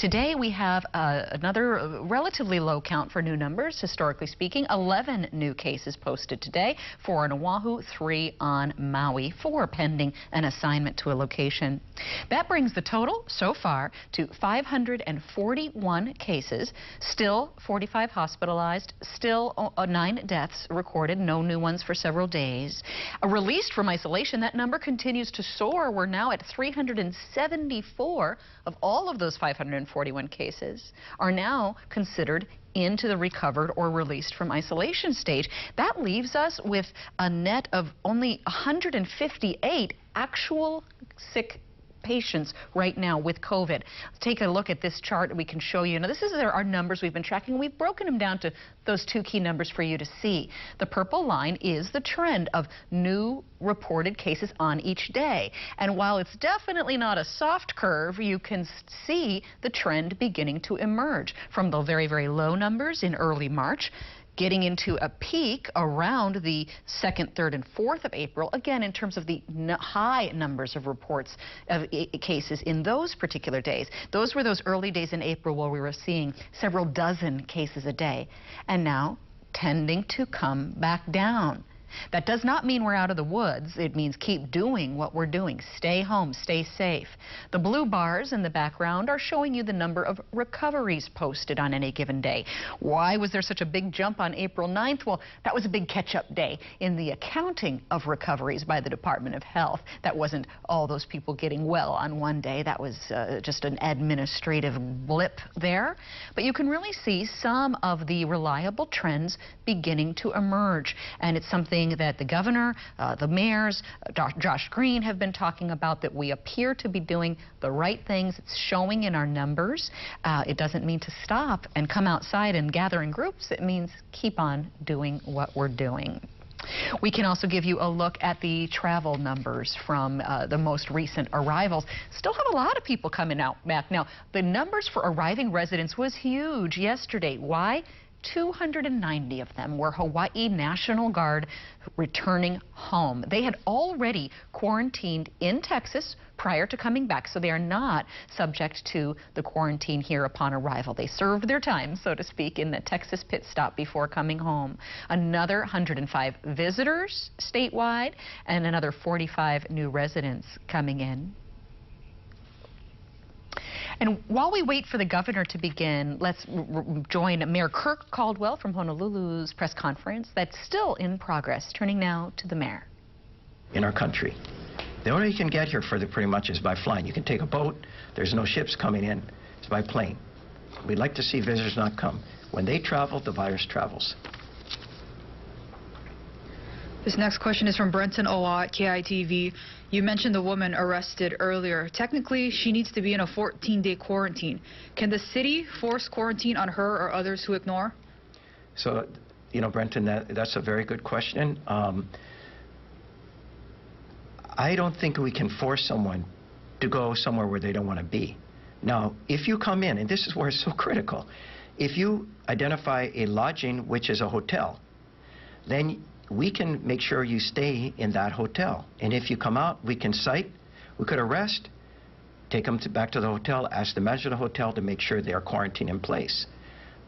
Today we have another relatively low count for new numbers, historically speaking. 11 new cases posted today, 4 on Oahu, 3 on Maui, 4 pending an assignment to a location. That brings the total so far to 541 cases, still 45 hospitalized, still 9 deaths recorded, no new ones for several days. Released from isolation, that number continues to soar. We're now at 374 of all of those 541 cases are now considered into the recovered or released from isolation stage. That leaves us with a net of only 158 actual sick patients right now with COVID. Let's take a look at this chart. We can show you. Now, this is our numbers we've been tracking. We've broken them down to those 2 key numbers for you to see. The purple line is the trend of new reported cases on each day. And while it's definitely not a soft curve, you can see the trend beginning to emerge from the very, very low numbers in early March, getting into a peak around the 2nd, 3rd, and 4th of April, again in terms of the high numbers of reports of cases in those particular days. Those were those early days in April where we were seeing several dozen cases a day, and now tending to come back down. That does not mean we're out of the woods. It means keep doing what we're doing. Stay home, stay safe. The blue bars in the background are showing you the number of recoveries posted on any given day. Why was there such a big jump on April 9th? Well, that was a big catch-up day in the accounting of recoveries by the Department of Health. That wasn't all those people getting well on one day. That was just an administrative blip there. But you can really see some of the reliable trends beginning to emerge, and it's something that the governor, the mayors, Josh Green have been talking about, that we appear to be doing the right things. It's showing in our numbers. It doesn't mean to stop and come outside and gather in groups. It means keep on doing what we're doing. We can also give you a look at the travel numbers from the most recent arrivals. Still have a lot of people coming out back. Now, the numbers for arriving residents was huge yesterday. Why? 290 of them were Hawaii National Guard returning home. They had already quarantined in Texas prior to coming back, so they are not subject to the quarantine here upon arrival. They served their time, so to speak, in the Texas pit stop before coming home. Another 105 visitors statewide and another 45 new residents coming in. And while we wait for the governor to begin, let's join Mayor Kirk Caldwell from Honolulu's press conference that's still in progress. Turning now to the mayor. In our country, the only way you can get here further pretty much is by flying. You can take a boat. There's no ships coming in. It's by plane. We'd like to see visitors not come. When they travel, the virus travels. This next question is from Brenton Owa at KITV. You mentioned the woman arrested earlier. Technically, she needs to be in a 14-day quarantine. Can the city force quarantine on her or others who ignore? So, you know, Brenton, that's a very good question. I don't think we can force someone to go somewhere where they don't want to be. Now, if you come in, and this is where it's so critical, if you identify a lodging which is a hotel, then we can make sure you stay in that hotel. And if you come out, we can cite, we could arrest, take them back to the hotel, ask the manager of the hotel to make sure they are quarantined in place.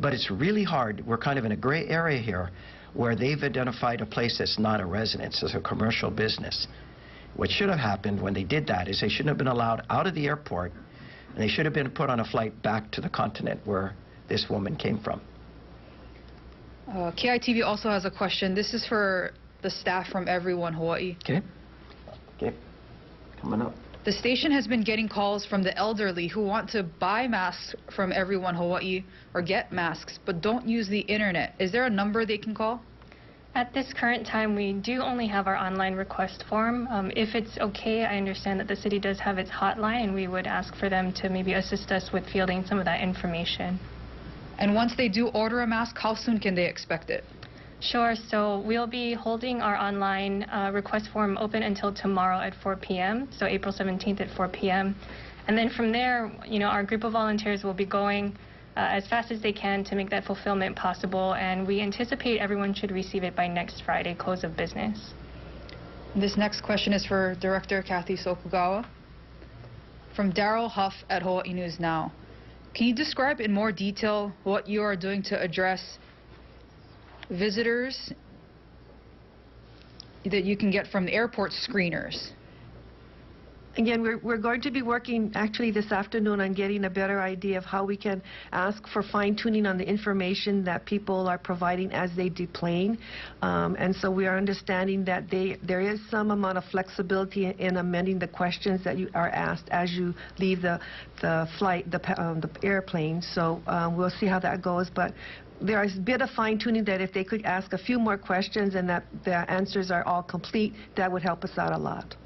But it's really hard. We're kind of in a gray area here where they've identified a place that's not a residence, it's a commercial business. What should have happened when they did that is they shouldn't have been allowed out of the airport, and they should have been put on a flight back to the continent where this woman came from. KITV also has a question. This is for the staff from Everyone Hawaii. Okay. Coming up. The station has been getting calls from the elderly who want to buy masks from Everyone Hawaii or get masks, but don't use the internet. Is there a number they can call? At this current time, we do only have our online request form. If it's okay, I understand that the city does have its hotline, and we would ask for them to maybe assist us with fielding some of that information. And once they do order a mask, how soon can they expect it? Sure. So we'll be holding our online request form open until tomorrow at 4 p.m., so April 17th at 4 p.m. And then from there, you know, our group of volunteers will be going as fast as they can to make that fulfillment possible, and we anticipate everyone should receive it by next Friday, close of business. This next question is for Director Kathy Sokugawa. From Daryl Huff at Hawaii News Now. Can you describe in more detail what you are doing to address visitors that you can get from the airport screeners? Again, we're going to be working actually this afternoon on getting a better idea of how we can ask for fine-tuning on the information that people are providing as they deplane. And so we are understanding that there is some amount of flexibility in amending the questions that you are asked as you leave the flight, the airplane. So we'll see how that goes. But there is a bit of fine-tuning that if they could ask a few more questions and that the answers are all complete, that would help us out a lot.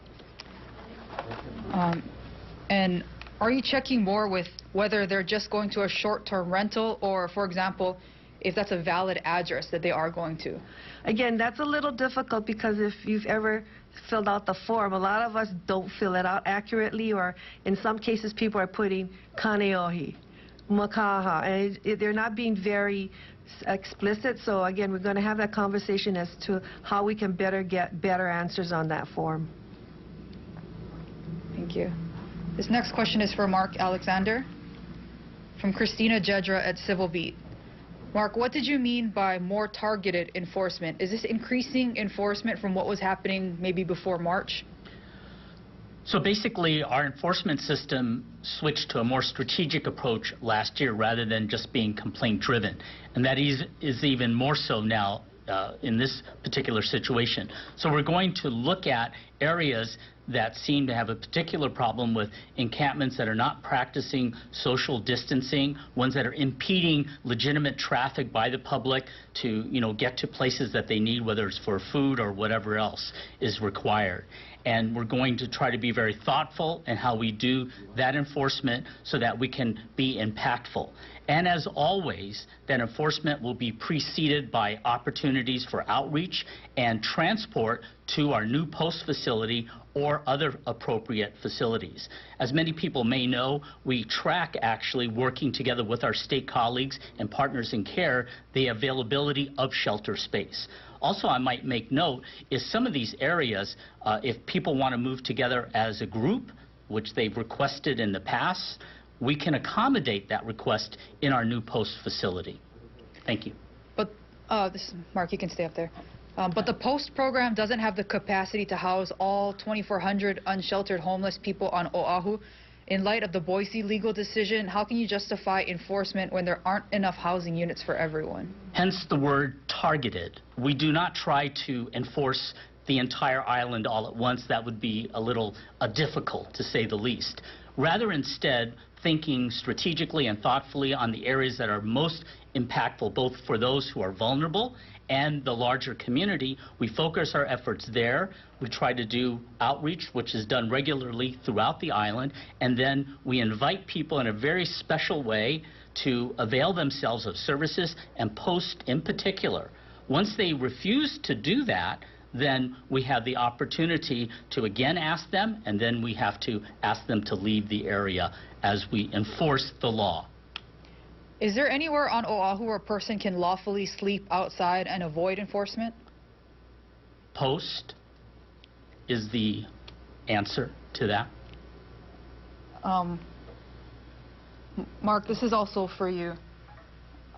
And are you checking more with whether they're just going to a short-term rental or, for example, if that's a valid address that they are going to? Again, that's a little difficult because if you've ever filled out the form, a lot of us don't fill it out accurately, or in some cases people are putting Kaneohe, Makaha, and they're not being very explicit. So again, we're going to have that conversation as to how we can get better answers on that form. Thank you. This next question is for Mark Alexander from Christina Jedra at Civil Beat. Mark, what did you mean by more targeted enforcement? Is this increasing enforcement from what was happening maybe before March? So basically, our enforcement system switched to a more strategic approach last year rather than just being complaint-driven. And that is even more so now in this particular situation. So we're going to look at areas that seem to have a particular problem with encampments that are not practicing social distancing, ones that are impeding legitimate traffic by the public to, get to places that they need, whether it's for food or whatever else is required. And we're going to try to be very thoughtful in how we do that enforcement so that we can be impactful. And as always, that enforcement will be preceded by opportunities for outreach and transport to our new post facility or other appropriate facilities. As many people may know, we track actually working together with our state colleagues and partners in care the availability of shelter space. Also, I might make note is some of these areas, if people want to move together as a group, which they've requested in the past, we can accommodate that request in our new post facility. Thank you. But Mark, you can stay up there. But the post program doesn't have the capacity to house all 2,400 unsheltered homeless people on Oahu. In light of the Boise legal decision, how can you justify enforcement when there aren't enough housing units for everyone? Hence the word targeted. We do not try to enforce the entire island all at once. That would be a little difficult, to say the least. Rather, instead, thinking strategically and thoughtfully on the areas that are most impactful, both for those who are vulnerable and the larger community, we focus our efforts there. We try to do outreach, which is done regularly throughout the island, and then we invite people in a very special way to avail themselves of services, and post in particular. Once they refuse to do that, then we have the opportunity to again ask them, and then we have to ask them to leave the area as we enforce the law. Is there anywhere on Oahu where a person can lawfully sleep outside and avoid enforcement? Post is the answer to that. Mark, this is also for you.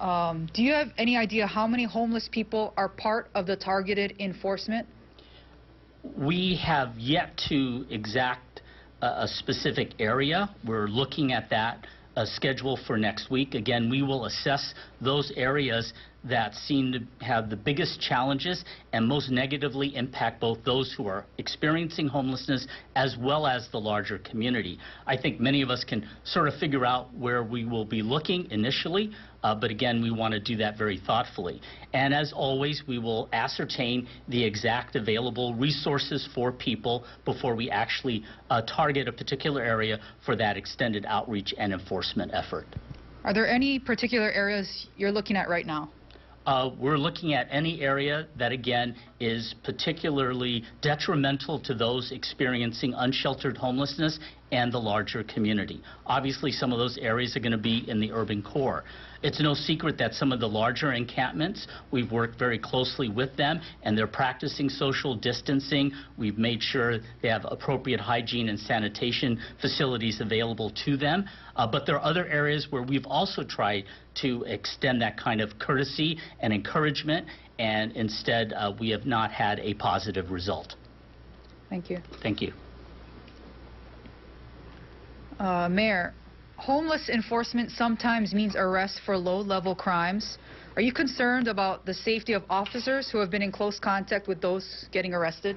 Do you have any idea how many homeless people are part of the targeted enforcement? We have yet to exact a specific area. We're looking at that schedule for next week. Again, we will assess those areas that seem to have the biggest challenges and most negatively impact both those who are experiencing homelessness as well as the larger community. I think many of us can sort of figure out where we will be looking initially, but again, we want to do that very thoughtfully. And as always, we will ascertain the exact available resources for people before we actually target a particular area for that extended outreach and enforcement effort. Are there any particular areas you're looking at right now? We're looking at any area that, again, is particularly detrimental to those experiencing unsheltered homelessness and the larger community. Obviously, some of those areas are going to be in the urban core. It's no secret that some of the larger encampments, we've worked very closely with them, and they're practicing social distancing. We've made sure they have appropriate hygiene and sanitation facilities available to them. But there are other areas where we've also tried to extend that kind of courtesy and encouragement, and instead we have not had a positive result. Thank you. Thank you. Mayor, homeless enforcement sometimes means arrest for low-level crimes. Are you concerned about the safety of officers who have been in close contact with those getting arrested?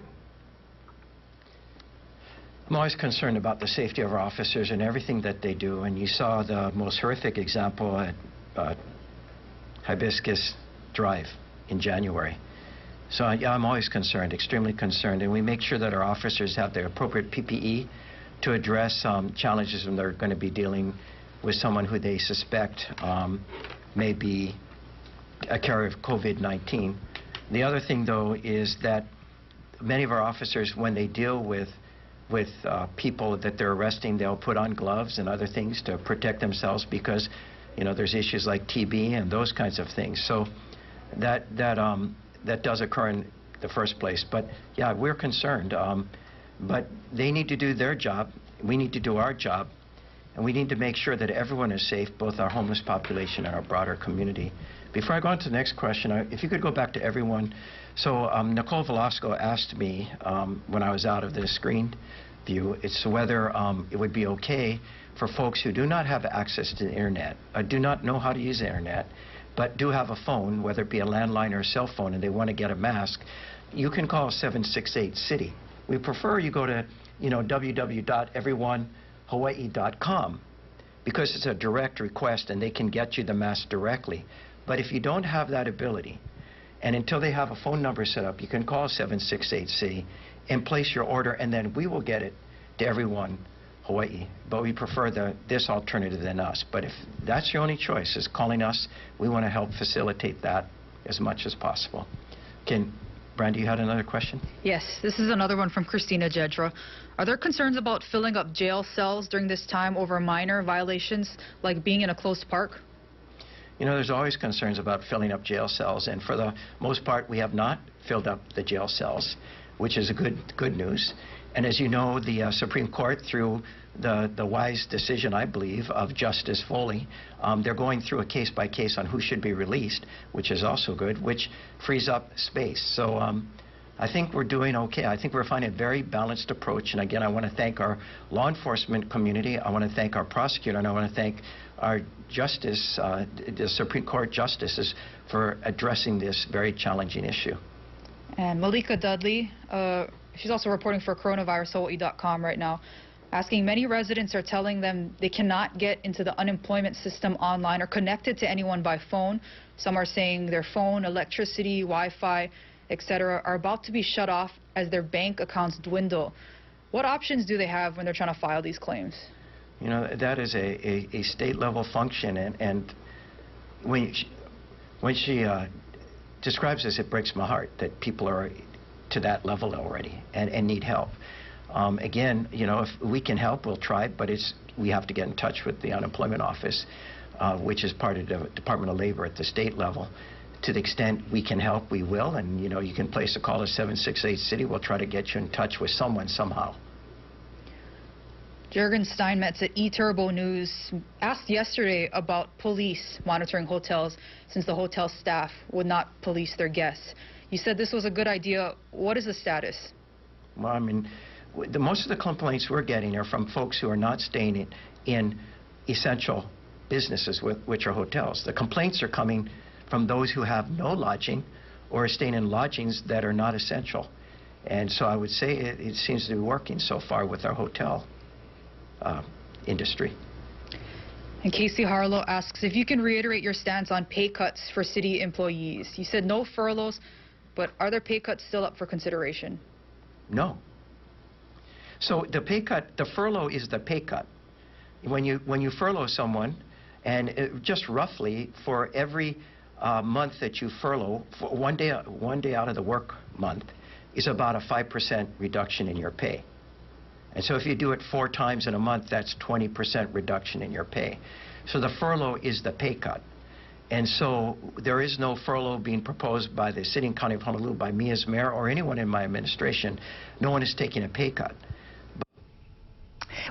I'm always concerned about the safety of our officers and everything that they do, and you saw the most horrific example at Hibiscus Drive in January. So yeah, I'm always concerned, extremely concerned, and we make sure that our officers have the appropriate PPE to address challenges when they're going to be dealing with someone who they suspect may be a carrier of COVID-19. The other thing, though, is that many of our officers, when they deal with people that they're arresting, they'll put on gloves and other things to protect themselves because, you know, there's issues like TB and those kinds of things. So that does occur in the first place. But yeah, we're concerned. But they need to do their job, we need to do our job, and we need to make sure that everyone is safe, both our homeless population and our broader community. Before I go on to the next question, if you could go back to everyone. So Nicole Velasco asked me when I was out of the screen view, it's whether it would be okay for folks who do not have access to the internet, do not know how to use the internet, but do have a phone, whether it be a landline or a cell phone, and they want to get a mask. You can call 768-CITY. We prefer you go to, www.everyonehawaii.com because it's a direct request and they can get you the mask directly. But if you don't have that ability, and until they have a phone number set up, you can call 768-CITY and place your order, and then we will get it to Everyone Hawaii. But we prefer this alternative than us. But if that's your only choice, is calling us, we want to help facilitate that as much as possible. Brandy, you had another question? Yes, this is another one from Christina Jedra. Are there concerns about filling up jail cells during this time over minor violations like being in a closed park? You know, there's always concerns about filling up jail cells, and for the most part, we have not filled up the jail cells, which is a good news. And as you know, the Supreme Court, through the wise decision, I believe, of Justice Foley, they're going through a case-by-case on who should be released, which is also good, which frees up space. So I think we're doing okay. I think we're finding a very balanced approach. And again, I want to thank our law enforcement community. I want to thank our prosecutor, and I want to thank our justice, the Supreme Court justices, for addressing this very challenging issue. And Malika Dudley, she's also reporting for coronavirushawaii.com right now, asking many residents are telling them they cannot get into the unemployment system online or connected to anyone by phone. Some are saying their phone, electricity, Wi-Fi, etc. are about to be shut off as their bank accounts dwindle. What options do they have when they're trying to file these claims? You know, that is a state-level function, and when she describes this, it breaks my heart that people are to that level already and need help. Again, you know, if we can help, we'll try, but we have to get in touch with the unemployment office, which is part of the Department of Labor at the state level. To the extent we can help, we will, and you know, you can place a call to 768-CITY. We'll try to get you in touch with someone somehow. Jürgen Steinmetz at eTurbo News asked yesterday about police monitoring hotels since the hotel staff would not police their guests. You said this was a good idea. What is the status? Well, I mean, most of the complaints we're getting are from folks who are not staying in essential businesses, which are hotels. The complaints are coming from those who have no lodging or are staying in lodgings that are not essential. And so I would say it seems to be working so far with our hotel industry. And Casey Harlow asks if you can reiterate your stance on pay cuts for city employees. You said no furloughs, but are there pay cuts still up for consideration? No. So the pay cut, the furlough is the pay cut. When you furlough someone, and just roughly for every month that you furlough, for one day out of the work month, is about a 5% reduction in your pay. And so if you do it 4 times in a month, that's 20% reduction in your pay. So the furlough is the pay cut. And so there is no furlough being proposed by the City and County of Honolulu, by me as mayor, or anyone in my administration. No one is taking a pay cut.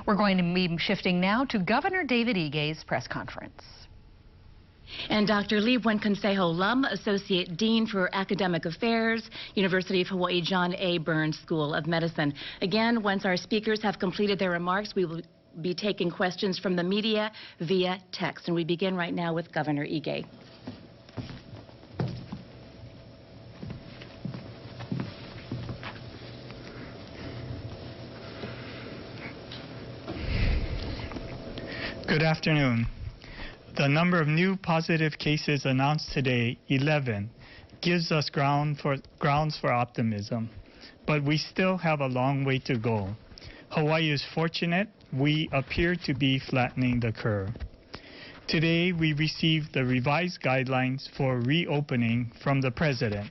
We're going to be shifting now to Governor David Ige's press conference. And Dr. Lee Consejo Lum, Associate Dean for Academic Affairs, University of Hawaii John A. Burns School of Medicine. Again, once our speakers have completed their remarks, we will be taking questions from the media via text. And we begin right now with Governor Ige. Good afternoon. The number of new positive cases announced today, 11, gives us grounds for optimism. But we still have a long way to go. Hawaii is fortunate. We appear to be flattening the curve. Today, we received the revised guidelines for reopening from the President.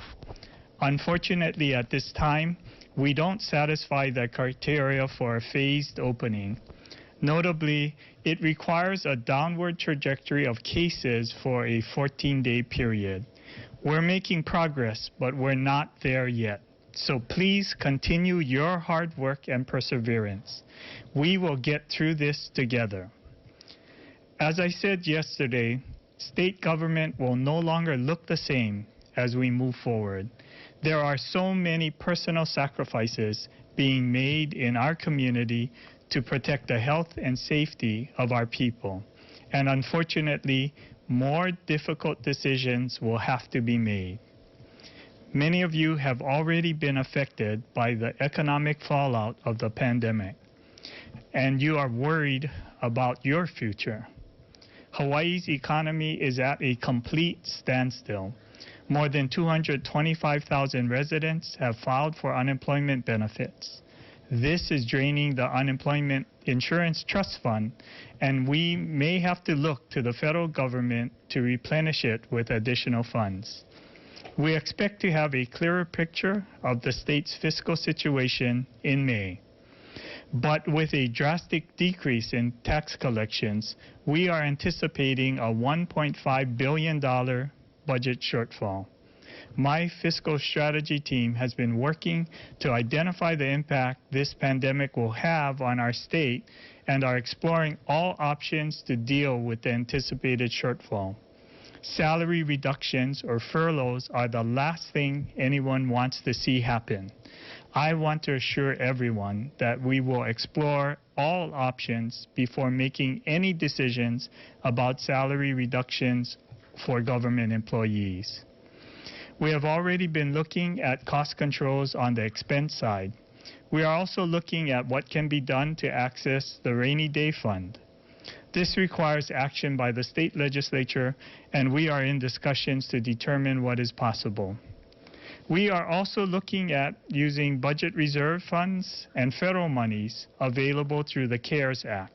Unfortunately, at this time, we don't satisfy the criteria for a phased opening. Notably, it requires a downward trajectory of cases for a 14-day period. We're making progress, but we're not there yet. So please continue your hard work and perseverance. We will get through this together. As I said yesterday, state government will no longer look the same as we move forward. There are so many personal sacrifices being made in our community to protect the health and safety of our people. And unfortunately, more difficult decisions will have to be made. Many of you have already been affected by the economic fallout of the pandemic, and you are worried about your future. Hawaii's economy is at a complete standstill. More than 225,000 residents have filed for unemployment benefits. This is draining the Unemployment Insurance Trust Fund, and we may have to look to the federal government to replenish it with additional funds. We expect to have a clearer picture of the state's fiscal situation in May. But with a drastic decrease in tax collections, we are anticipating a $1.5 billion budget shortfall. My fiscal strategy team has been working to identify the impact this pandemic will have on our state and are exploring all options to deal with the anticipated shortfall. Salary reductions or furloughs are the last thing anyone wants to see happen. I want to assure everyone that we will explore all options before making any decisions about salary reductions for government employees. We have already been looking at cost controls on the expense side. We are also looking at what can be done to access the Rainy Day Fund. This requires action by the state legislature, and we are in discussions to determine what is possible. We are also looking at using budget reserve funds and federal monies available through the CARES Act.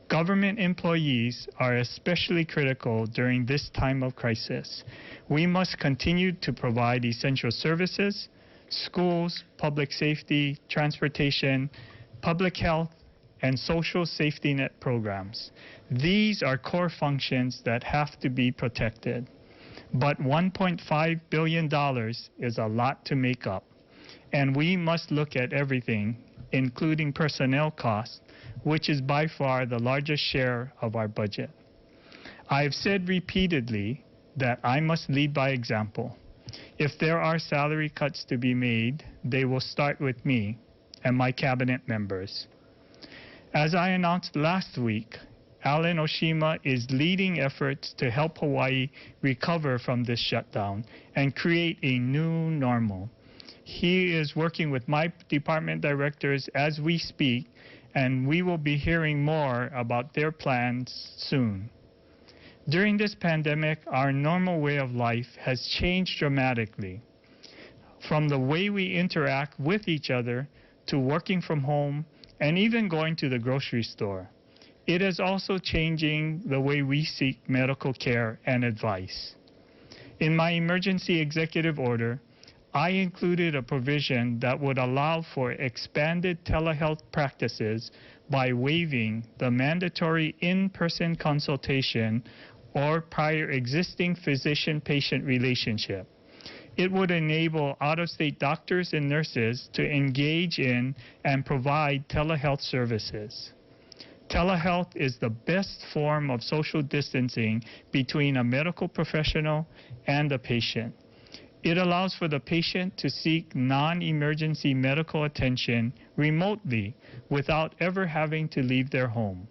Government employees are especially critical during this time of crisis. We must continue to provide essential services, schools, public safety, transportation, public health, and social safety net programs. These are core functions that have to be protected. But $1.5 billion is a lot to make up, and we must look at everything, including personnel costs, which is by far the largest share of our budget. I've said repeatedly that I must lead by example. If there are salary cuts to be made, they will start with me and my cabinet members. As I announced last week, Alan Oshima is leading efforts to help Hawaii recover from this shutdown and create a new normal. He is working with my department directors as we speak, and we will be hearing more about their plans soon. During this pandemic, our normal way of life has changed dramatically. From the way we interact with each other to working from home and even going to the grocery store. It is also changing the way we seek medical care and advice. In my emergency executive order, I included a provision that would allow for expanded telehealth practices by waiving the mandatory in-person consultation or prior existing physician-patient relationship. It would enable out-of-state doctors and nurses to engage in and provide telehealth services. Telehealth is the best form of social distancing between a medical professional and a patient. It allows for the patient to seek non-emergency medical attention remotely without ever having to leave their home.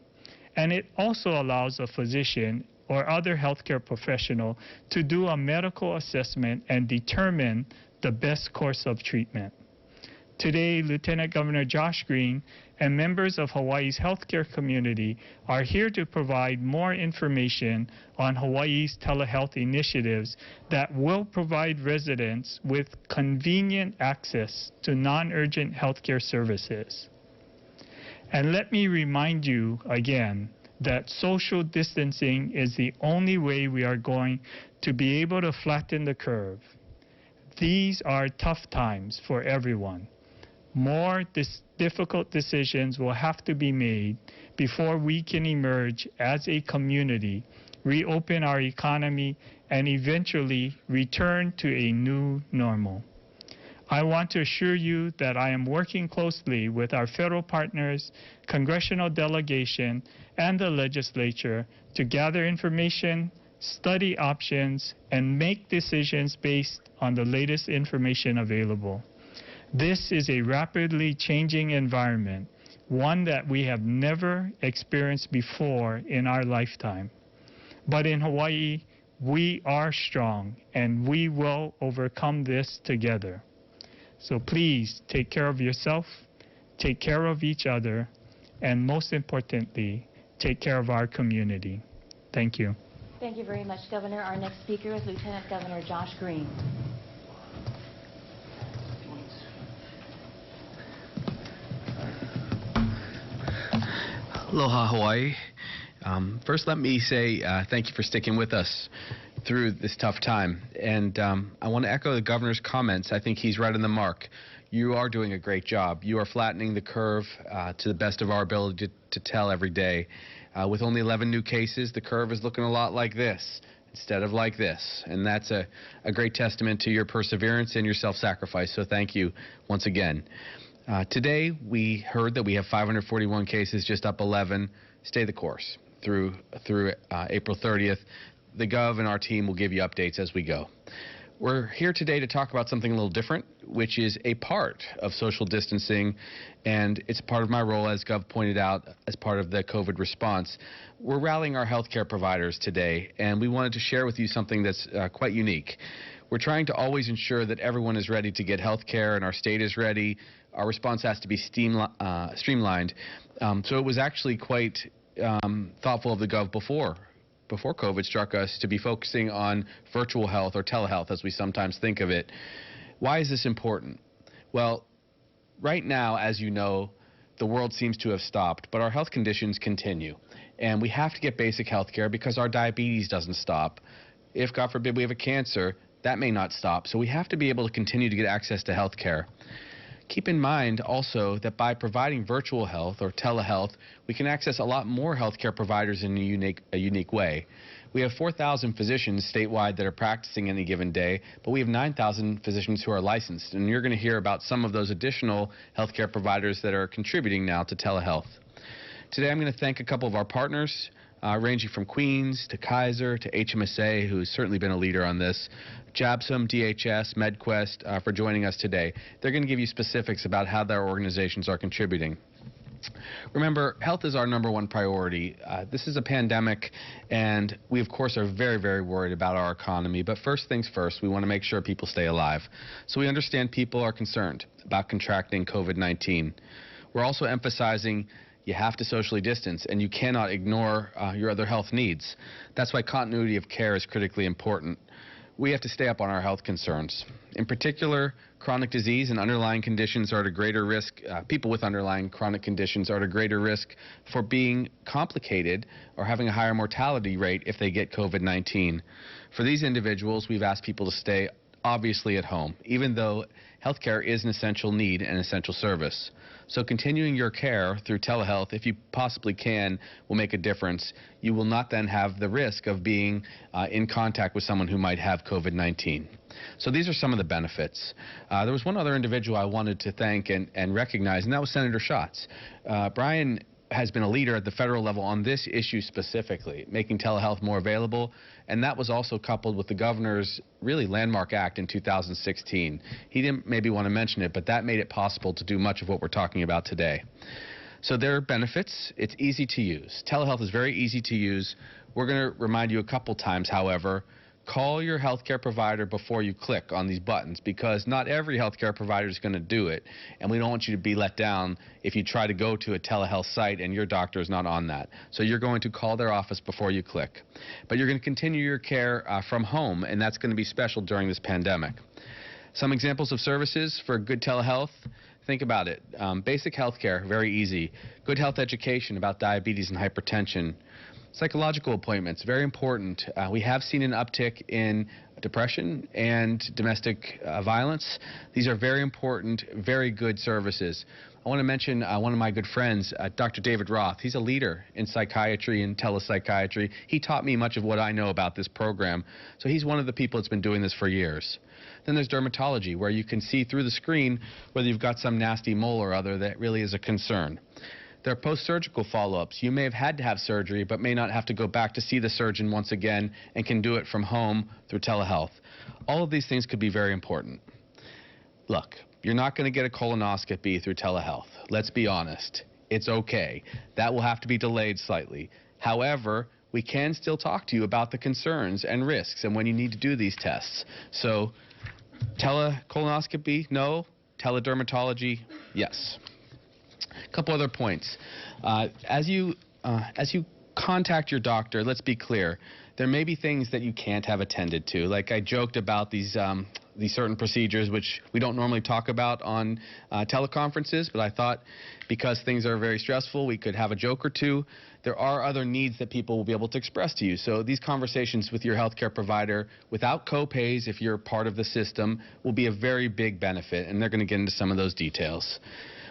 And it also allows a physician or other healthcare professional to do a medical assessment and determine the best course of treatment. Today, Lieutenant Governor Josh Green and members of Hawaii's healthcare community are here to provide more information on Hawaii's telehealth initiatives that will provide residents with convenient access to non-urgent healthcare services. And let me remind you again that social distancing is the only way we are going to be able to flatten the curve. These are tough times for everyone. More difficult decisions will have to be made before we can emerge as a community, reopen our economy, and eventually return to a new normal. I want to assure you that I am working closely with our federal partners, congressional delegation, and the legislature to gather information, study options, and make decisions based on the latest information available. This is a rapidly changing environment, one that we have never experienced before in our lifetime. But in Hawaii, we are strong, and we will overcome this together. So please take care of yourself, take care of each other, and most importantly, take care of our community. Thank you. Thank you very much, Governor. Our next speaker is Lieutenant Governor Josh Green. Aloha, Hawaii. First, let me say thank you for sticking with us through this tough time. And I want to echo the governor's comments. I think he's right on the mark. You are doing a great job. You are flattening the curve to the best of our ability to tell every day. With only 11 new cases, the curve is looking a lot like this instead of like this. And that's a great testament to your perseverance and your self-sacrifice. So thank you once again. Today, we heard that we have 541 cases, just up 11. Stay the course through April 30th. The Gov and our team will give you updates as we go. We're here today to talk about something a little different, which is a part of social distancing, and it's part of my role, as Gov pointed out, as part of the COVID response. We're rallying our healthcare providers today, and we wanted to share with you something that's quite unique. We're trying to always ensure that everyone is ready to get health care and our state is ready. Our response has to be streamlined. So it was actually quite thoughtful of the Gov before COVID struck us to be focusing on virtual health or telehealth as we sometimes think of it. Why is this important? Well, right now, as you know, the world seems to have stopped, but our health conditions continue. And we have to get basic health care because our diabetes doesn't stop. If, God forbid, we have a cancer, that may not stop. So we have to be able to continue to get access to health care. Keep in mind also that by providing virtual health or telehealth, we can access a lot more healthcare providers in a unique way. We have 4,000 physicians statewide that are practicing any given day, but we have 9,000 physicians who are licensed, and you're going to hear about some of those additional healthcare providers that are contributing now to telehealth. Today I'm going to thank a couple of our partners, ranging from Queens to Kaiser to HMSA, who's certainly been a leader on this, JABSOM, DHS, MedQuest, for joining us today. They're going to give you specifics about how their organizations are contributing. Remember, health is our #1 priority. This is a pandemic, and we, of course, are very, very worried about our economy. But first things first, we want to make sure people stay alive. So we understand people are concerned about contracting COVID-19. We're also emphasizing you have to socially distance, and you cannot ignore your other health needs. That's why continuity of care is critically important. We have to stay up on our health concerns. In particular, chronic disease and underlying conditions are at a greater risk. People with underlying chronic conditions are at a greater risk for being complicated or having a higher mortality rate if they get COVID-19. For these individuals, we've asked people to stay obviously at home, even though healthcare is an essential need and essential service. So continuing your care through telehealth, if you possibly can, will make a difference. You will not then have the risk of being in contact with someone who might have COVID-19. So these are some of the benefits. There was one other individual I wanted to thank and recognize, and that was Senator Schatz. Brian has been a leader at the federal level on this issue specifically, making telehealth more available, and that was also coupled with the governor's really landmark act in 2016. He didn't maybe want to mention it, but that made it possible to do much of what we're talking about today. So there are benefits. It's easy to use. Telehealth is very easy to use. We're going to remind you a couple times, however, call your healthcare provider before you click on these buttons, because not every healthcare provider is going to do it, and we don't want you to be let down if you try to go to a telehealth site and your doctor is not on that. So you're going to call their office before you click. But you're going to continue your care from home, and that's going to be special during this pandemic. Some examples of services for good telehealth. Think about it. Basic healthcare, very easy. Good health education about diabetes and hypertension. Psychological appointments, very important. We have seen an uptick in depression and domestic violence. These are very important, very good services. I want to mention one of my good friends, Dr. David Roth. He's a leader in psychiatry and telepsychiatry. He taught me much of what I know about this program. So he's one of the people that's been doing this for years. Then there's dermatology, where you can see through the screen whether you've got some nasty mole or other that really is a concern. There are post-surgical follow-ups. You may have had to have surgery, but may not have to go back to see the surgeon once again and can do it from home through telehealth. All of these things could be very important. Look, you're not going to get a colonoscopy through telehealth. Let's be honest. It's okay. That will have to be delayed slightly. However, we can still talk to you about the concerns and risks and when you need to do these tests. So, telecolonoscopy, no. Teledermatology, yes. A couple other points. As you contact your doctor, let's be clear, there may be things that you can't have attended to. Like I joked about these certain procedures which we don't normally talk about on teleconferences, but I thought because things are very stressful, we could have a joke or two. There are other needs that people will be able to express to you. So these conversations with your healthcare provider without co-pays, if you're part of the system, will be a very big benefit, and they're going to get into some of those details.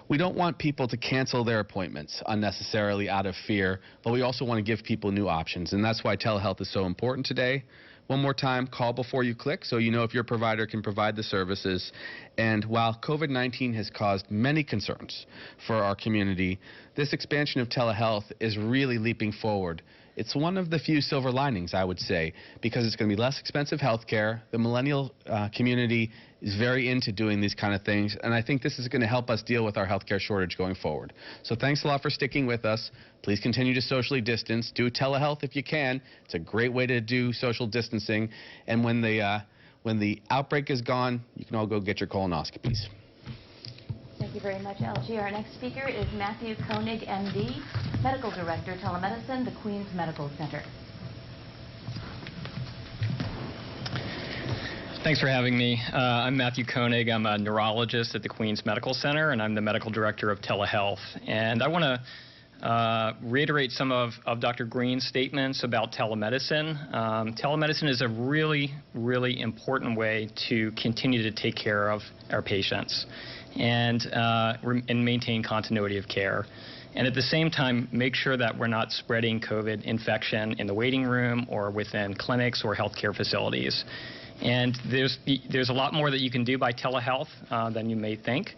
We don't want people to cancel their appointments unnecessarily out of fear, but we also want to give people new options, and that's why telehealth is so important today. One more time, call before you click so you know if your provider can provide the services. And while COVID-19 has caused many concerns for our community, this expansion of telehealth is really leaping forward. It's one of the few silver linings, I would say, because it's going to be less expensive health care. The millennial community is very into doing these kind of things, and I think this is going to help us deal with our health care shortage going forward. So thanks a lot for sticking with us. Please continue to socially distance. Do telehealth if you can. It's a great way to do social distancing. And when the outbreak is gone, you can all go get your colonoscopies. Thank you very much, LG. Our next speaker is Matthew Koenig, MD, Medical Director, Telemedicine, the Queens Medical Center. Thanks for having me. I'm Matthew Koenig. I'm a neurologist at the Queens Medical Center, and I'm the Medical Director of Telehealth. And I want to reiterate some of Dr. Green's statements about telemedicine. Telemedicine is a really, really important way to continue to take care of our patients and maintain continuity of care. And at the same time, make sure that we're not spreading COVID infection in the waiting room or within clinics or healthcare facilities. And there's a lot more that you can do by telehealth than you may think.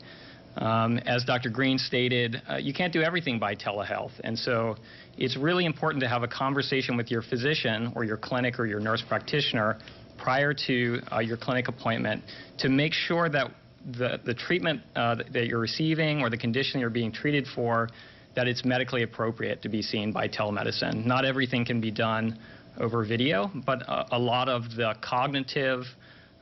As Dr. Green stated, you can't do everything by telehealth. And so it's really important to have a conversation with your physician or your clinic or your nurse practitioner prior to your clinic appointment to make sure that the treatment that you're receiving or the condition you're being treated for, that it's medically appropriate to be seen by telemedicine. Not everything can be done over video, but a lot of the cognitive,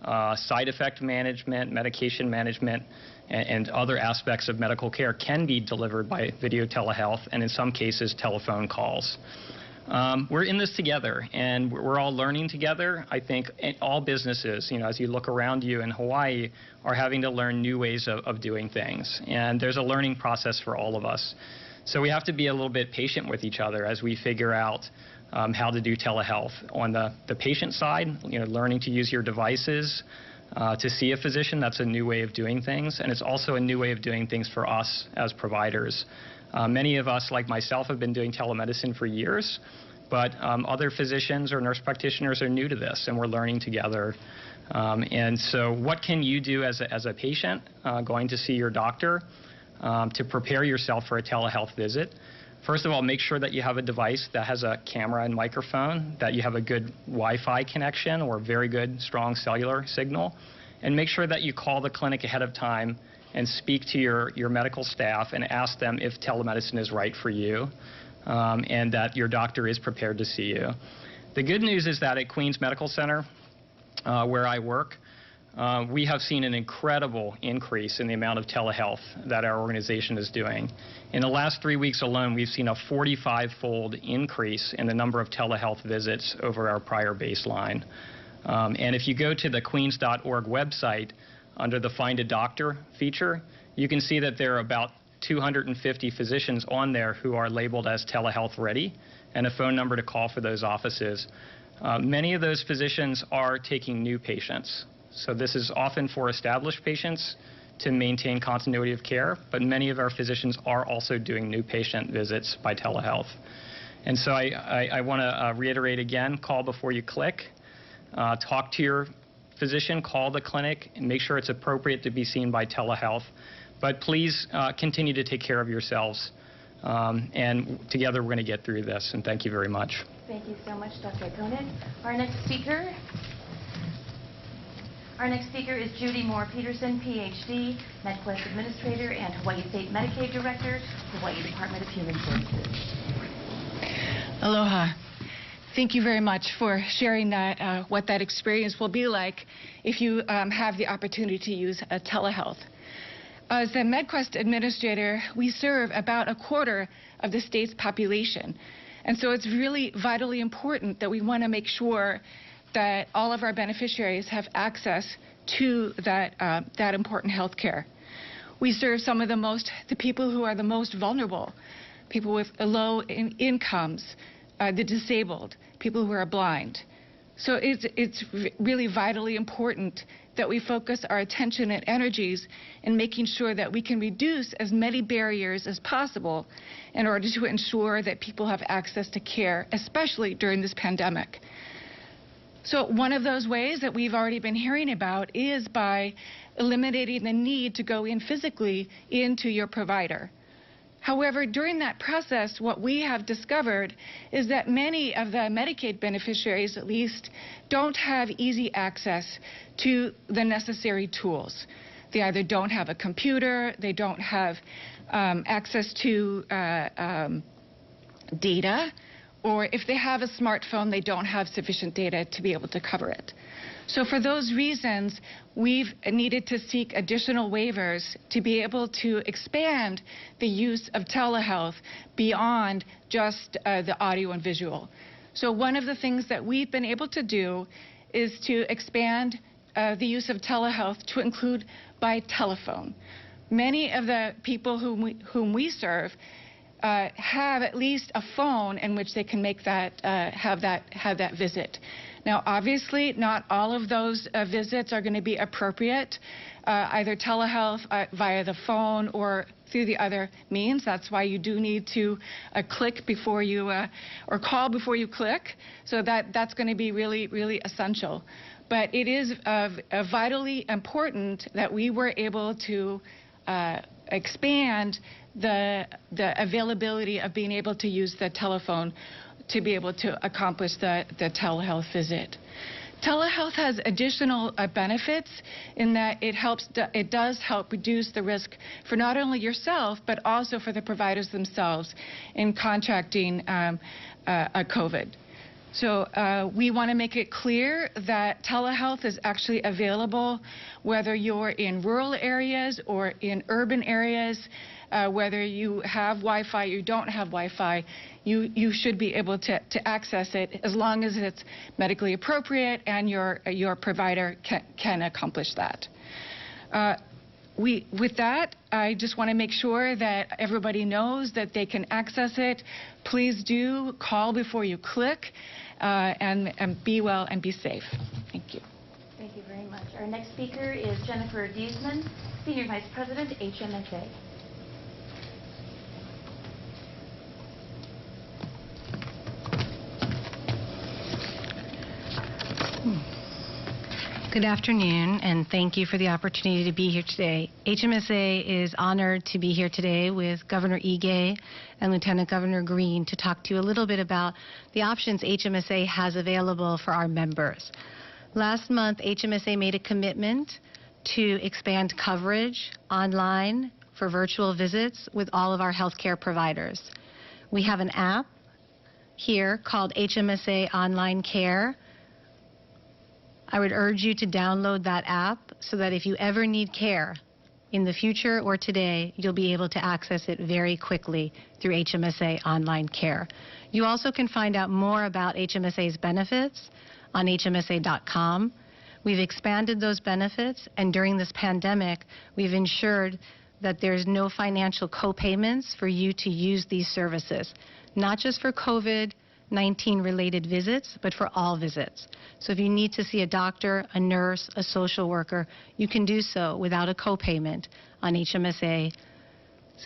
side effect management, medication management, and other aspects of medical care can be delivered by video telehealth, and in some cases, telephone calls. We're in this together, and we're all learning together. I think all businesses, as you look around you in Hawaii, are having to learn new ways of doing things, and there's a learning process for all of us. So we have to be a little bit patient with each other as we figure out how to do telehealth. On the patient side, learning to use your devices, to see a physician. That's a new way of doing things, and it's also a new way of doing things for us as providers. Many of us, like myself, have been doing telemedicine for years, but other physicians or nurse practitioners are new to this, and we're learning together. And so what can you do as a patient going to see your doctor to prepare yourself for a telehealth visit? First of all, make sure that you have a device that has a camera and microphone, that you have a good Wi-Fi connection or very good, strong cellular signal, and make sure that you call the clinic ahead of time and speak to your medical staff and ask them if telemedicine is right for you, and that your doctor is prepared to see you. The good news is that at Queens Medical Center, where I work, we have seen an incredible increase in the amount of telehealth that our organization is doing. In the last 3 weeks alone, we've seen a 45-fold increase in the number of telehealth visits over our prior baseline. And if you go to the queens.org website, under the Find a Doctor feature, you can see that there are about 250 physicians on there who are labeled as telehealth ready, and a phone number to call for those offices. Many of those physicians are taking new patients. So this is often for established patients to maintain continuity of care, but many of our physicians are also doing new patient visits by telehealth. And so I want to reiterate again, call before you click, talk to your physician, call the clinic, and make sure it's appropriate to be seen by telehealth. But please continue to take care of yourselves, and together we're going to get through this, and thank you very much. Thank you so much, Dr. Koenig. Our next speaker is Judy Moore Peterson, PhD, MedQuest Administrator and Hawaii State Medicaid Director, Hawaii Department of Human Services. Aloha. Thank you very much for sharing that, what that experience will be like if you have the opportunity to use telehealth. As a MedQuest Administrator, we serve about a quarter of the state's population. And so it's really vitally important that we want to make sure that all of our beneficiaries have access to that important health care. We serve some of the people who are the most vulnerable, people with low incomes, the disabled, people who are blind. So it's really vitally important that we focus our attention and energies in making sure that we can reduce as many barriers as possible in order to ensure that people have access to care, especially during this pandemic. So one of those ways that we've already been hearing about is by eliminating the need to go in physically into your provider. However, during that process, what we have discovered is that many of the Medicaid beneficiaries, at least, don't have easy access to the necessary tools. They either don't have a computer, they don't have access to data, or if they have a smartphone, they don't have sufficient data to be able to cover it. So for those reasons, we've needed to seek additional waivers to be able to expand the use of telehealth beyond just the audio and visual. So one of the things that we've been able to do is to expand the use of telehealth to include by telephone. Many of the people whom we serve have at least a phone in which they can make that have that visit. Now, obviously, not all of those visits are going to be appropriate, either telehealth via the phone or through the other means. That's why you do need to click before you or call before you click. So that's going to be really, really essential. But it is vitally important that we were able to expand the availability of being able to use the telephone to be able to accomplish the telehealth visit. Telehealth has additional benefits in that it does help reduce the risk for not only yourself, but also for the providers themselves in contracting COVID. So we want to make it clear that telehealth is actually available whether you're in rural areas or in urban areas, whether you have Wi-Fi or you don't have Wi-Fi, you should be able to access it as long as it's medically appropriate and your provider can accomplish that. With that, I just want to make sure that everybody knows that they can access it. Please do call before you click, and be well and be safe. Thank you. Thank you very much. Our next speaker is Jennifer Diesman, Senior Vice President, HMSA. Good afternoon, and thank you for the opportunity to be here today. HMSA is honored to be here today with Governor Ige and Lieutenant Governor Green to talk to you a little bit about the options HMSA has available for our members. Last month, HMSA made a commitment to expand coverage online for virtual visits with all of our healthcare providers. We have an app here called HMSA Online Care. I would urge you to download that app so that if you ever need care in the future or today, you'll be able to access it very quickly through HMSA Online Care. You also can find out more about HMSA's benefits on hmsa.com. We've expanded those benefits, and during this pandemic, we've ensured that there's no financial co-payments for you to use these services, not just for COVID-19 related visits, but for all visits. So if you need to see a doctor, a nurse, a social worker, you can do so without a co-payment on HMSA's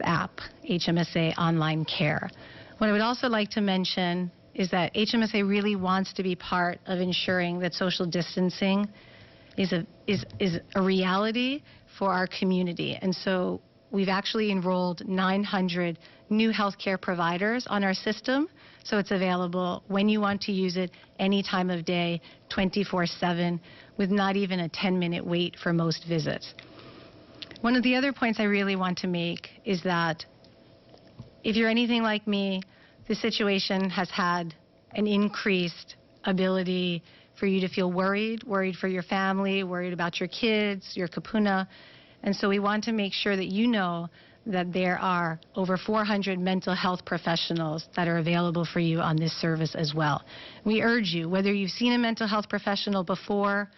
app, HMSA Online Care. What I would also like to mention is that HMSA really wants to be part of ensuring that social distancing is a reality for our community. And so we've actually enrolled 900 new healthcare providers on our system, so it's available when you want to use it, any time of day, 24/7, with not even a 10-minute wait for most visits. One of the other points I really want to make is that if you're anything like me, the situation has had an increased ability for you to feel worried for your family, worried about your kids, your kapuna. And so we want to make sure that you know that there are over 400 mental health professionals that are available for you on this service as well. We urge you, whether you've seen a mental health professional before,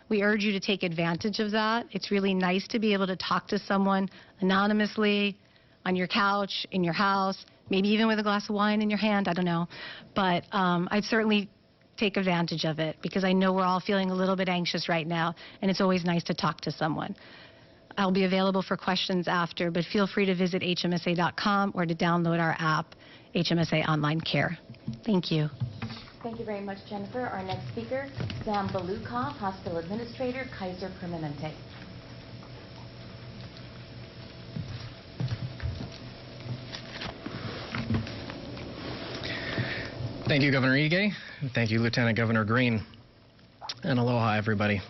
we urge you to take advantage of that. It's really nice to be able to talk to someone anonymously on your couch, in your house, maybe even with a glass of wine in your hand, I don't know. But I'd certainly take advantage of it because I know we're all feeling a little bit anxious right now, and it's always nice to talk to someone. I'll be available for questions after, but feel free to visit hmsa.com or to download our app, HMSA Online Care. Thank you. Thank you very much, Jennifer. Our next speaker, Sam Balukov, Hospital Administrator, Kaiser Permanente. Thank you, Governor Ige. Thank you, Lieutenant Governor Green. And aloha, everybody.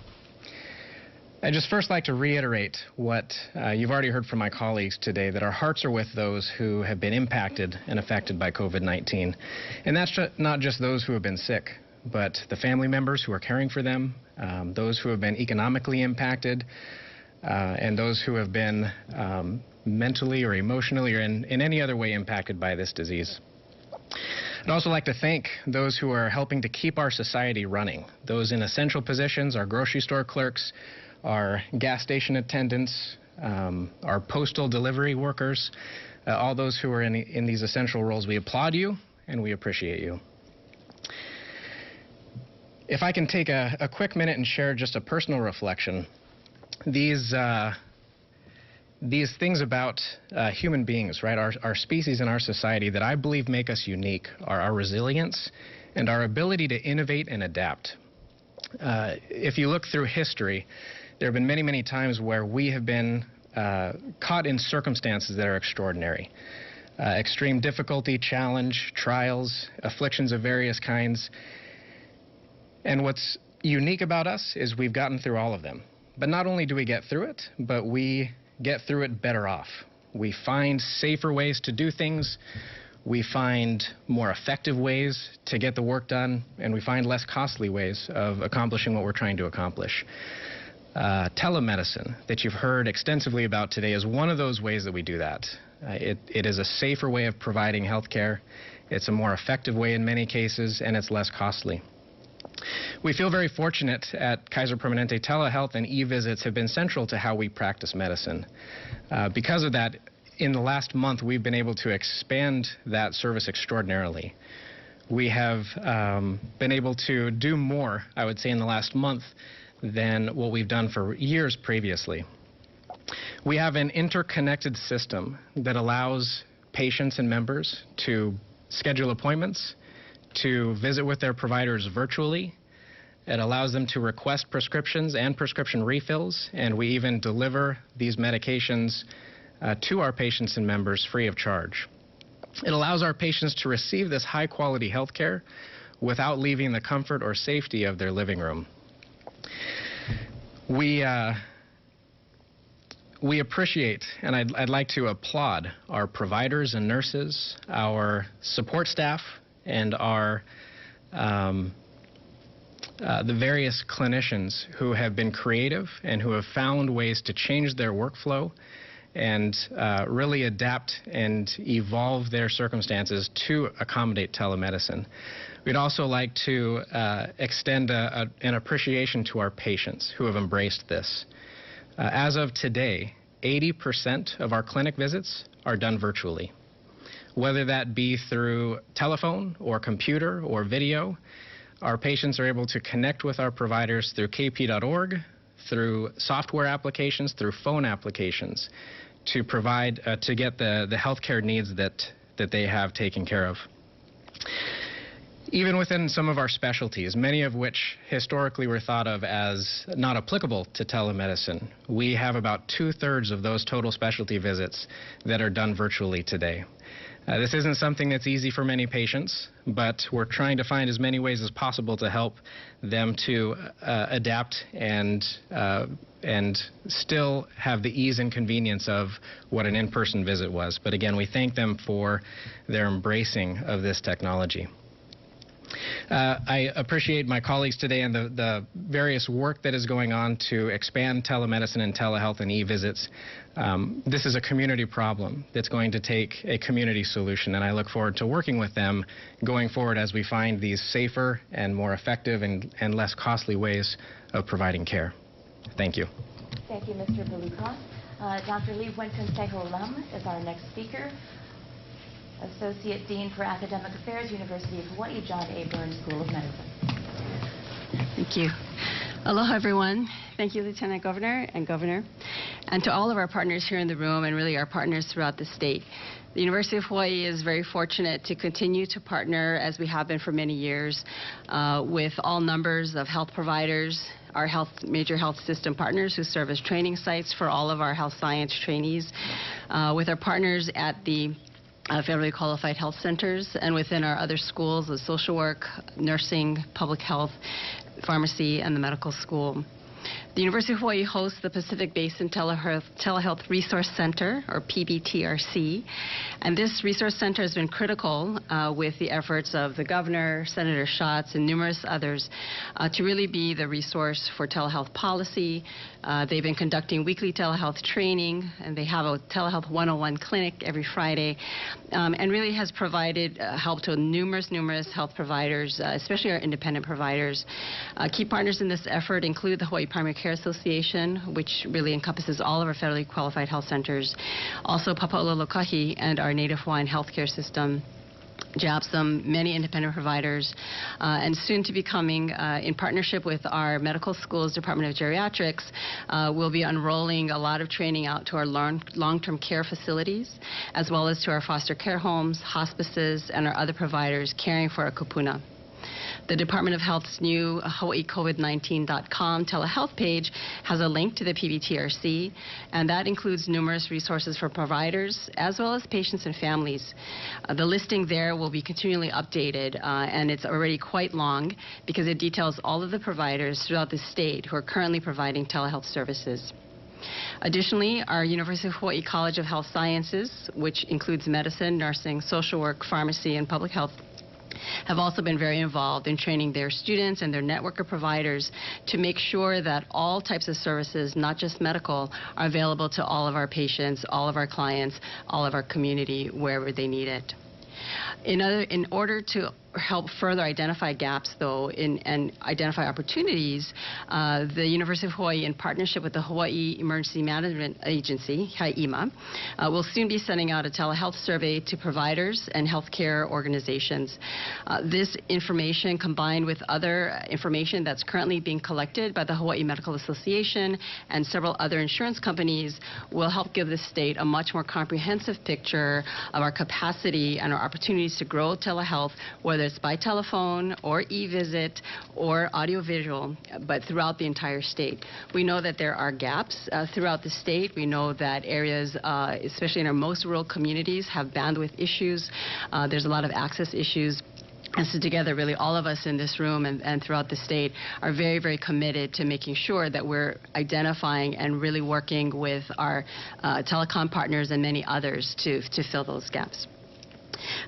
I'd just first like to reiterate what you've already heard from my colleagues today, that our hearts are with those who have been impacted and affected by COVID-19. And that's not just those who have been sick, but the family members who are caring for them, those who have been economically impacted, and those who have been mentally or emotionally or in any other way impacted by this disease. I'd also like to thank those who are helping to keep our society running, those in essential positions, our grocery store clerks, our gas station attendants, our postal delivery workers, all those who are in these essential roles. We applaud you and we appreciate you. If I can take a quick minute and share just a personal reflection, these things about human beings, right, our species and our society that I believe make us unique are our resilience and our ability to innovate and adapt. If you look through history, there have been many, many times where we have been caught in circumstances that are extraordinary. Extreme difficulty, challenge, trials, afflictions of various kinds. And what's unique about us is we've gotten through all of them. But not only do we get through it, but we get through it better off. We find safer ways to do things. We find more effective ways to get the work done, and we find less costly ways of accomplishing what we're trying to accomplish. Telemedicine that you've heard extensively about today is one of those ways that we do that. It is a safer way of providing health care. It's a more effective way in many cases, and it's less costly. We feel very fortunate at Kaiser Permanente. Telehealth and e-visits have been central to how we practice medicine. Because of that, in the last month, we've been able to expand that service extraordinarily. We have been able to do more, I would say, in the last month than what we've done for years previously. We have an interconnected system that allows patients and members to schedule appointments, to visit with their providers virtually. It allows them to request prescriptions and prescription refills, and we even deliver these medications to our patients and members free of charge. It allows our patients to receive this high-quality health care without leaving the comfort or safety of their living room. We appreciate, and I'd like to applaud our providers and nurses, our support staff, and our the various clinicians who have been creative and who have found ways to change their workflow and really adapt and evolve their circumstances to accommodate telemedicine. We'd also like to extend an appreciation to our patients who have embraced this. As of today, 80% of our clinic visits are done virtually. Whether that be through telephone or computer or video, our patients are able to connect with our providers through kp.org, through software applications, through phone applications, to provide, to get the healthcare needs that they have taken care of. Even within some of our specialties, many of which historically were thought of as not applicable to telemedicine, we have about 2/3 of those total specialty visits that are done virtually today. This isn't something that's easy for many patients, but we're trying to find as many ways as possible to help them to adapt and still have the ease and convenience of what an in-person visit was. But again, we thank them for their embracing of this technology. I appreciate my colleagues today and the various work that is going on to expand telemedicine and telehealth and e-visits. This is a community problem that's going to take a community solution, and I look forward to working with them going forward as we find these safer and more effective and less costly ways of providing care. Thank you. Thank you, Mr. Balukas. Dr. Lee Wenconsejo Lum is our next speaker. Associate Dean for Academic Affairs, University of Hawaii, John A. Burns School of Medicine. Thank you. Aloha, everyone. Thank you, Lieutenant Governor and Governor, and to all of our partners here in the room and really our partners throughout the state. The University of Hawaii is very fortunate to continue to partner, as we have been for many years, with all numbers of health providers, our major health system partners who serve as training sites for all of our health science trainees, with our partners at the federally qualified health centers, and within our other schools of social work, nursing, public health, pharmacy, and the medical school. The University of Hawaii hosts the Pacific Basin Telehealth Resource Center, or PBTRC, and this resource center has been critical with the efforts of the governor, Senator Schatz, and numerous others to really be the resource for telehealth policy. They've been conducting weekly telehealth training, and they have a telehealth 101 clinic every Friday, and really has provided help to numerous health providers, especially our independent providers. Key partners in this effort include the Hawaii Primary Care Association, which really encompasses all of our federally qualified health centers, also Papaololokahi and our Native Hawaiian healthcare system, JAPSOM, many independent providers, and soon to be coming in partnership with our medical schools Department of Geriatrics, we'll be unrolling a lot of training out to our long-term care facilities, as well as to our foster care homes, hospices, and our other providers caring for our kupuna. The Department of Health's new hawaiicovid19.com telehealth page has a link to the PBTRC, and that includes numerous resources for providers as well as patients and families. The listing there will be continually updated, and it's already quite long because it details all of the providers throughout the state who are currently providing telehealth services. Additionally, our University of Hawaii College of Health Sciences, which includes medicine, nursing, social work, pharmacy, and public health, have also been very involved in training their students and their network of providers to make sure that all types of services, not just medical, are available to all of our patients, all of our clients, all of our community, wherever they need it. In order to help further identify gaps, though, and identify opportunities, the University of Hawaii, in partnership with the Hawaii Emergency Management Agency, HIEMA, will soon be sending out a telehealth survey to providers and healthcare organizations. This information, combined with other information that's currently being collected by the Hawaii Medical Association and several other insurance companies, will help give the state a much more comprehensive picture of our capacity and our opportunities to grow telehealth, whether it's by telephone or e-visit or audiovisual, but throughout the entire state. We know that there are gaps throughout the state. We know that areas, especially in our most rural communities, have bandwidth issues. There's a lot of access issues. And so together, really, all of us in this room and throughout the state are very, very committed to making sure that we're identifying and really working with our telecom partners and many others to fill those gaps.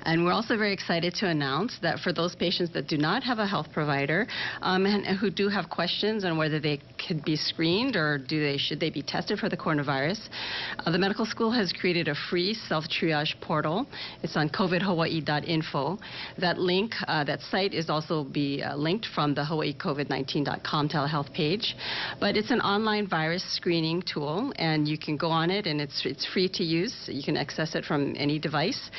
And we're also very excited to announce that for those patients that do not have a health provider and who do have questions on whether they could be screened or should they be tested for the coronavirus, the medical school has created a free self-triage portal. It's on covidhawaii.info. That link, that site is also be linked from the hawaiicovid19.com telehealth page. But it's an online virus screening tool, and you can go on it, and it's free to use. You can access it from any device.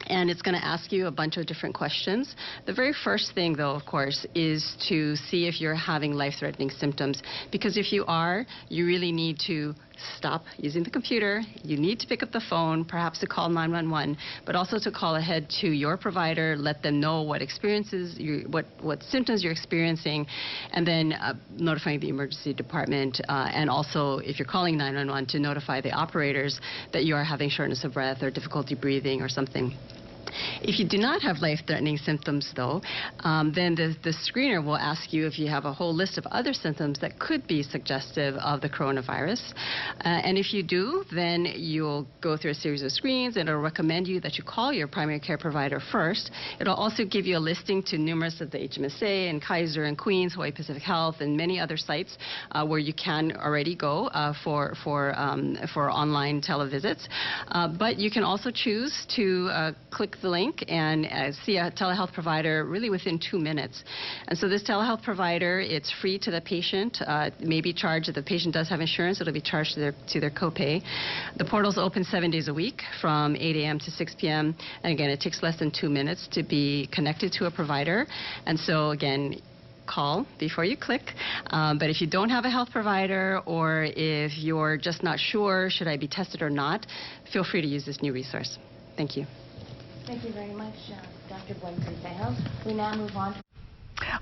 And it's going to ask you a bunch of different questions. The very first thing, though, of course, is to see if you're having life-threatening symptoms. Because if you are, you really need to stop using the computer. You need to pick up the phone, perhaps to call 911, but also to call ahead to your provider, let them know what what symptoms you're experiencing, and then notifying the emergency department, and also, if you're calling 911, to notify the operators that you are having shortness of breath or difficulty breathing or something. If you do not have life-threatening symptoms, though, then the screener will ask you if you have a whole list of other symptoms that could be suggestive of the coronavirus. And if you do, then you'll go through a series of screens, and it'll recommend you that you call your primary care provider first. It'll also give you a listing to numerous of the HMSA and Kaiser and Queens, Hawaii Pacific Health, and many other sites where you can already go for online televisits. But you can also choose to click the link and see a telehealth provider really within 2 minutes. And so this telehealth provider, it's free to the patient. May be charged, if the patient does have insurance, it'll be charged to their copay. The portal's open 7 days a week from 8 a.m. to 6 p.m. And again, it takes less than 2 minutes to be connected to a provider. And so again, call before you click. But if you don't have a health provider, or if you're just not sure, should I be tested or not, feel free to use this new resource. Thank you. Thank you very much, Dr. Gwen Consejo. We now move on.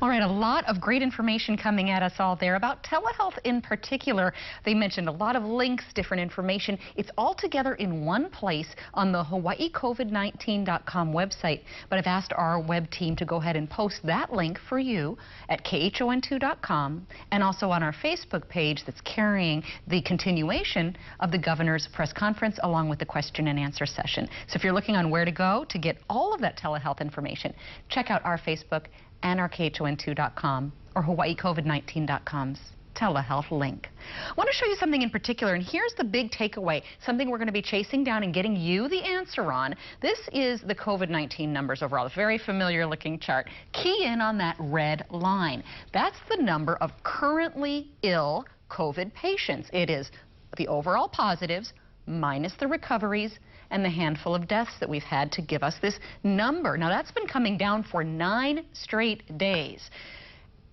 All right, a lot of great information coming at us all there about telehealth in particular. They mentioned a lot of links, different information. It's all together in one place on the hawaiicovid19.com website. But I've asked our web team to go ahead and post that link for you at khon2.com and also on our Facebook page that's carrying the continuation of the governor's press conference along with the question and answer session. So if you're looking on where to go to get all of that telehealth information, check out our Facebook and our khon2.com or hawaiicovid19.com's telehealth link. I want to show you something in particular, and here's the big takeaway, something we're going to be chasing down and getting you the answer on. This is the COVID-19 numbers overall, a very familiar looking chart. Key in on that red line. That's the number of currently ill COVID patients. It is the overall positives minus the recoveries and the handful of deaths that we've had to give us this number. Now, that's been coming down for 9 straight days.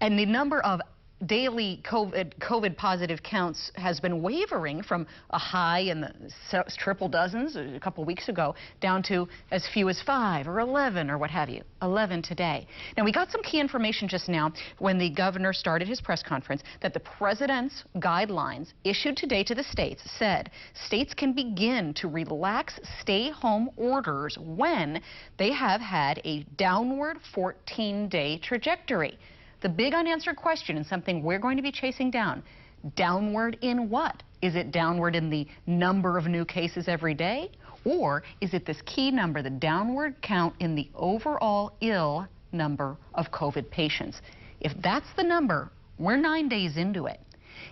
And the number of daily COVID positive counts has been wavering from a high in the triple dozens a couple weeks ago down to as few as 5 or 11 or what have you. 11 today. Now, we got some key information just now when the governor started his press conference that the president's guidelines issued today to the states said states can begin to relax stay-home orders when they have had a downward 14-day trajectory. The big unanswered question, and something we're going to be chasing down, downward in what? Is it downward in the number of new cases every day? Or is it this key number, the downward count in the overall ill number of COVID patients? If that's the number, we're 9 days into it.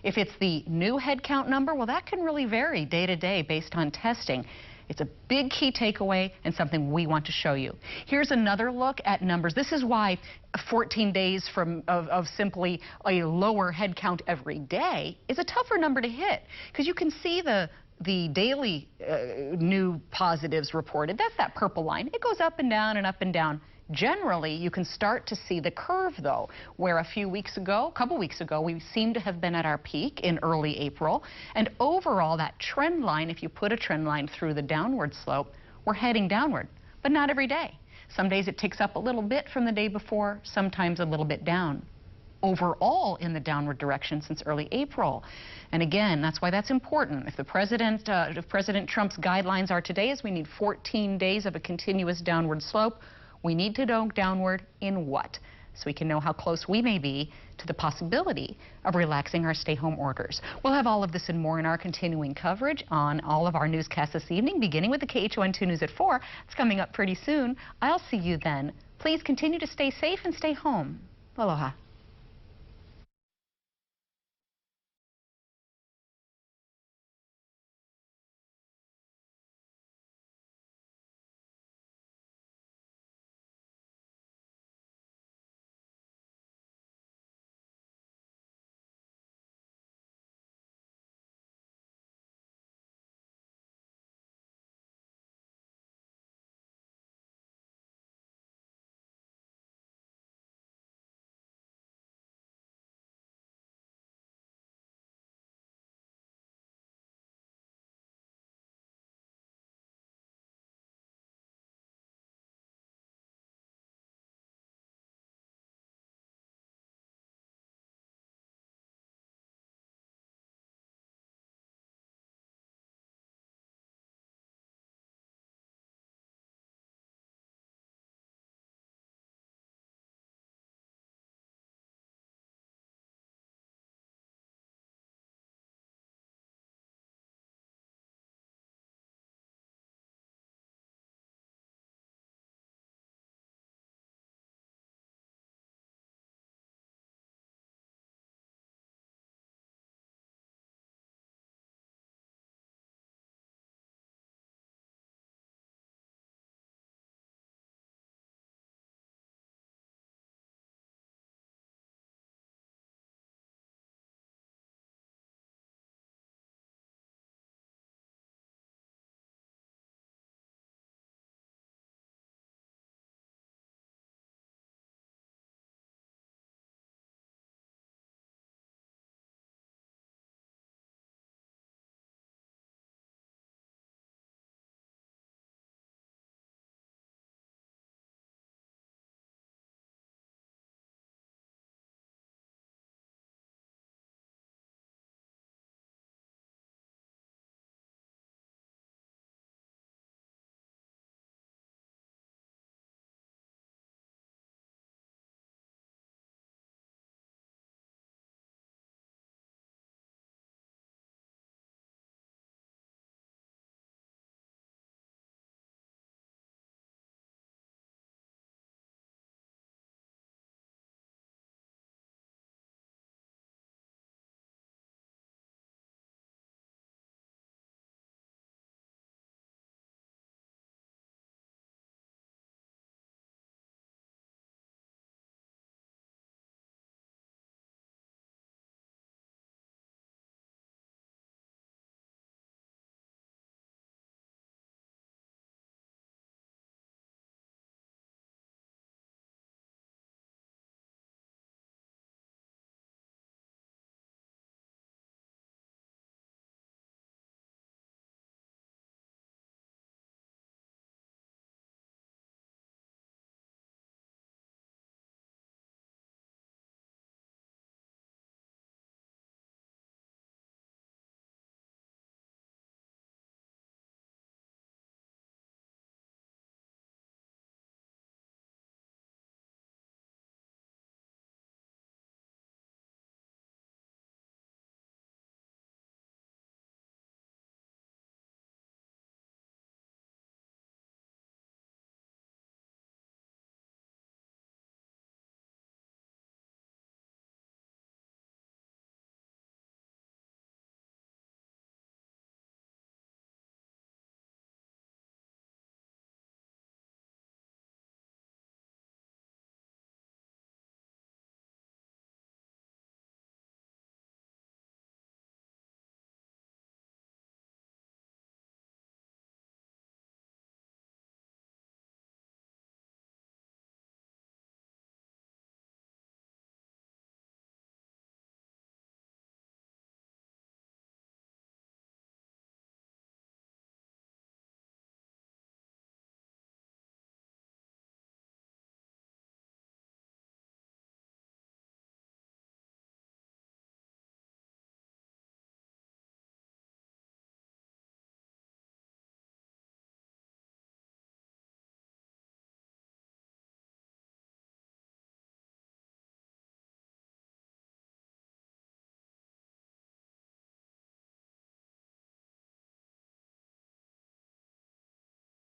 If it's the new head count number, well, that can really vary day to day based on testing. It's a big key takeaway and something we want to show you. Here's another look at numbers. This is why 14 days of simply a lower head count every day is a tougher number to hit, because you can see the daily new positives reported. That's that purple line. It goes up and down and up and down. Generally, you can start to see the curve, though, where a couple weeks ago, we seem to have been at our peak in early April. And overall, that trend line, if you put a trend line through the downward slope, we're heading downward, but not every day. Some days it ticks up a little bit from the day before, sometimes a little bit down. Overall in the downward direction since early April. And again, that's why that's important. If President Trump's guidelines are today is we need 14 days of a continuous downward slope, we need to go downward in what? So we can know how close we may be to the possibility of relaxing our stay-home orders. We'll have all of this and more in our continuing coverage on all of our newscasts this evening, beginning with the KHON2 News at 4. It's coming up pretty soon. I'll see you then. Please continue to stay safe and stay home. Aloha.